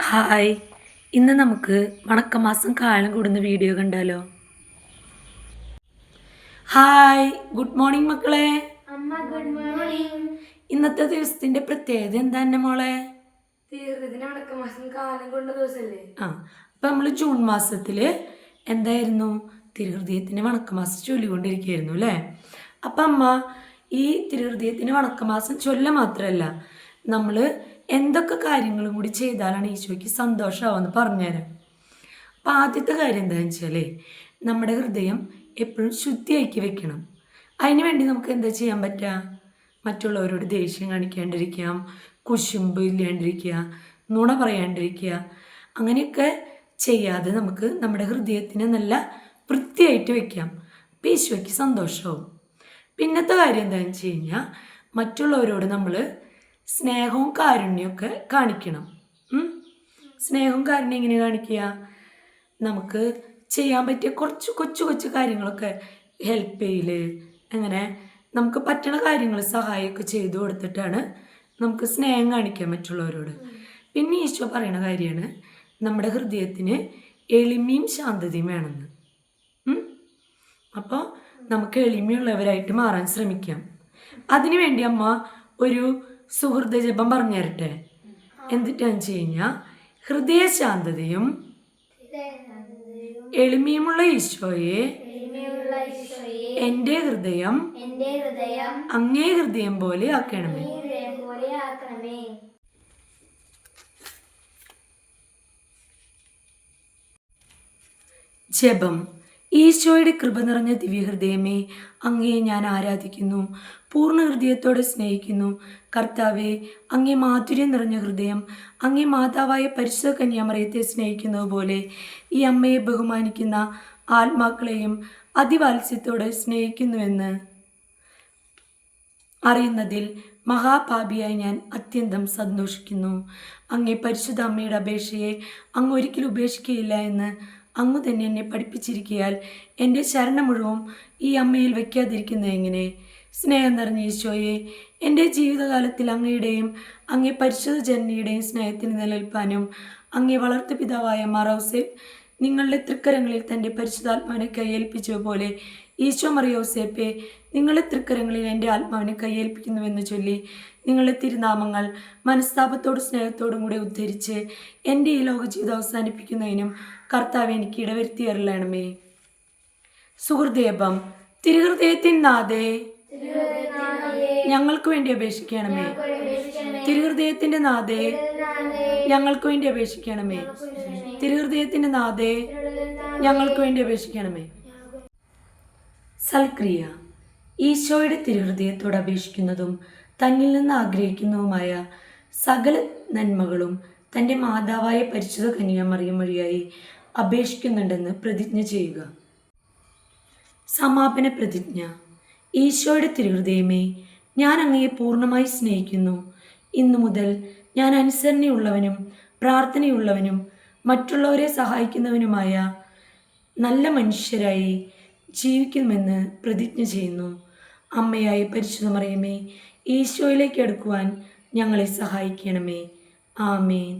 Hi, ഇന്ന് നമുക്ക് വണക്കമാസം കാലം കൂടുന്ന വീഡിയോ കണ്ടാലോ? ഹായ്, ഗുഡ് മോർണിംഗ് മക്കളെ. Good morning. ഇന്നത്തെ ദിവസത്തിന്റെ പ്രത്യേകത എന്താ തന്നെ മോളെ? വണക്കമാസം കാലം കൊണ്ട ദിവസല്ലേ? അപ്പം നമ്മൾ ജൂൺ മാസത്തില് എന്തായിരുന്നു? തിരുഹൃദയത്തിന് വണക്കമാസം ചൊല്ലിക്കൊണ്ടിരിക്കുകയായിരുന്നു അല്ലേ? അപ്പം അമ്മ ഈ തിരുഹൃദയത്തിന് വണക്കമാസം ചൊല്ല മാത്രമല്ല, നമ്മൾ എന്തൊക്കെ കാര്യങ്ങളും കൂടി ചെയ്താലാണ് ഈശോയ്ക്ക് സന്തോഷമാവുമെന്ന് പറഞ്ഞുതരാം. അപ്പം ആദ്യത്തെ കാര്യം എന്താണെന്ന് വെച്ചാൽ നമ്മുടെ ഹൃദയം എപ്പോഴും ശുദ്ധിയാക്കി വെക്കണം. അതിന് വേണ്ടി നമുക്ക് എന്താ ചെയ്യാൻ പറ്റുക? മറ്റുള്ളവരോട് ദേഷ്യം കാണിക്കാണ്ടിരിക്കാം, കുശുമ്പ് ഇല്ലാണ്ടിരിക്കുക, നുണ പറയാണ്ടിരിക്കുക. അങ്ങനെയൊക്കെ ചെയ്യാതെ നമുക്ക് നമ്മുടെ ഹൃദയത്തിനെ നല്ല വൃത്തിയായിട്ട് വെക്കാം. അപ്പം ഈശോയ്ക്ക് സന്തോഷമാവും. പിന്നത്തെ കാര്യം എന്താണെന്ന് വെച്ച് കഴിഞ്ഞാൽ മറ്റുള്ളവരോട് നമ്മൾ സ്നേഹവും കാരുണ്യമൊക്കെ കാണിക്കണം. സ്നേഹവും കാരുണ്യം എങ്ങനെ കാണിക്കുക? നമുക്ക് ചെയ്യാൻ പറ്റിയ കുറച്ച് കൊച്ചു കൊച്ചു കാര്യങ്ങളൊക്കെ ഹെൽപ്പ് ചെയ്യൽ, അങ്ങനെ നമുക്ക് പറ്റണ കാര്യങ്ങൾ സഹായമൊക്കെ ചെയ്തു കൊടുത്തിട്ടാണ് നമുക്ക് സ്നേഹം കാണിക്കാൻ മറ്റുള്ളവരോട്. പിന്നെ ഈശോ പറയുന്ന കാര്യമാണ് നമ്മുടെ ഹൃദയത്തിന് എളിമയും ശാന്തതയും വേണമെന്ന്. അപ്പോൾ നമുക്ക് എളിമയുള്ളവരായിട്ട് മാറാൻ ശ്രമിക്കാം. അതിനുവേണ്ടി അമ്മ ഒരു സുഹൃത ജപം പറഞ്ഞു തരട്ടെ. എന്നിട്ടാന്ന് വെച്ച് കഴിഞ്ഞാൽ ഹൃദയശാന്തതയും എളിമയുമുള്ള ഈശോയെ, എൻ്റെ ഹൃദയം അങ്ങേ ഹൃദയം പോലെ ആക്കണമേ. ജപം. ഈശോയുടെ കൃപ നിറഞ്ഞ ദിവ്യഹൃദയമേ, അങ്ങയെ ഞാൻ ആരാധിക്കുന്നു, പൂർണ്ണ ഹൃദയത്തോടെ സ്നേഹിക്കുന്നു. കർത്താവെ, അങ്ങേ മാധുര്യം നിറഞ്ഞ ഹൃദയം അങ്ങേ മാതാവായ പരിശുദ്ധ കന്യാമറിയത്തെ സ്നേഹിക്കുന്നത് പോലെ ഈ അമ്മയെ ബഹുമാനിക്കുന്ന ആത്മാക്കളെയും അതിവാത്സ്യത്തോടെ സ്നേഹിക്കുന്നുവെന്ന് അറിയുന്നതിൽ മഹാപാപിയായി ഞാൻ അത്യന്തം സന്തോഷിക്കുന്നു. അങ്ങേ പരിശുദ്ധ അമ്മയുടെ അപേക്ഷയെ അങ്ങ് ഒരിക്കലും ഉപേക്ഷിക്കുകയില്ല എന്ന് അങ്ങ് തന്നെ എന്നെ പഠിപ്പിച്ചിരിക്കയാൽ എൻ്റെ ശരണം മുഴുവൻ ഈ അമ്മയിൽ വയ്ക്കാതിരിക്കുന്നത് എങ്ങനെ? സ്നേഹം നിറഞ്ഞ ഈശോയെ, എൻ്റെ ജീവിതകാലത്തിൽ അങ്ങയുടെയും അങ്ങേ പരിശുദ്ധ ജനനിയുടെയും സ്നേഹത്തിന് നിലനിൽപ്പാനും അങ്ങേ വളർത്തു പിതാവായ മാറൗസേപ്പ് നിങ്ങളുടെ തൃക്കരങ്ങളിൽ തൻ്റെ പരിശുദ്ധാത്മാവിനെ കയ്യേൽപ്പിച്ചതുപോലെ ഈശോ മറിയൗസേപ്പെ നിങ്ങളുടെ തൃക്കരങ്ങളിൽ എൻ്റെ ആത്മാവിനെ കയ്യേൽപ്പിക്കുന്നുവെന്ന് ചൊല്ലി നിങ്ങളുടെ തിരുനാമങ്ങൾ മനസ്താപത്തോടും സ്നേഹത്തോടും കൂടെ ഉദ്ധരിച്ച് എൻ്റെ ഈ ലോക ജീവിതം അവസാനിപ്പിക്കുന്നതിനും കർത്താവ് എനിക്ക് ഇടവരുത്തി അരുളണമേ. സുഹൃദേപം. തിരുഹൃദയത്തിൻ നാഥേ, ഞങ്ങൾക്ക് വേണ്ടി അപേക്ഷിക്കണമേ. തിരുഹൃദയത്തിൻ്റെ നാഥേ, ഞങ്ങൾക്ക് വേണ്ടി അപേക്ഷിക്കണമേ. തിരുഹൃദയത്തിൻ്റെ നാഥേ, ഞങ്ങൾക്ക് വേണ്ടി അപേക്ഷിക്കണമേ. സൽക്രിയ. ഈശോയുടെ തിരുഹൃദയത്തോട് അപേക്ഷിക്കുന്നതും തന്നിൽ നിന്ന് ആഗ്രഹിക്കുന്നതുമായ സകല നന്മകളും തൻ്റെ മാതാവായ പരിശുദ്ധ കന്യാമറിയം വഴിയായി അപേക്ഷിക്കുന്നുണ്ടെന്ന് പ്രതിജ്ഞ ചെയ്യുക. സമാപന പ്രതിജ്ഞ. ഈശോയുടെ തിരുഹൃദയമേ, ഞാൻ അങ്ങയെ പൂർണ്ണമായി സ്നേഹിക്കുന്നു. ഇന്നു മുതൽ ഞാൻ അനുസരണയുള്ളവനും പ്രാർത്ഥനയുള്ളവനും മറ്റുള്ളവരെ സഹായിക്കുന്നവനുമായ നല്ല മനുഷ്യരായി ജീവിക്കുമെന്ന് പ്രതിജ്ഞ ചെയ്യുന്നു. അമ്മയായ പരിശുദ്ധ മറിയമേ, ഈശോയിലേക്ക് അടുക്കുവാൻ ഞങ്ങളെ സഹായിക്കണമേ. ആമേൻ.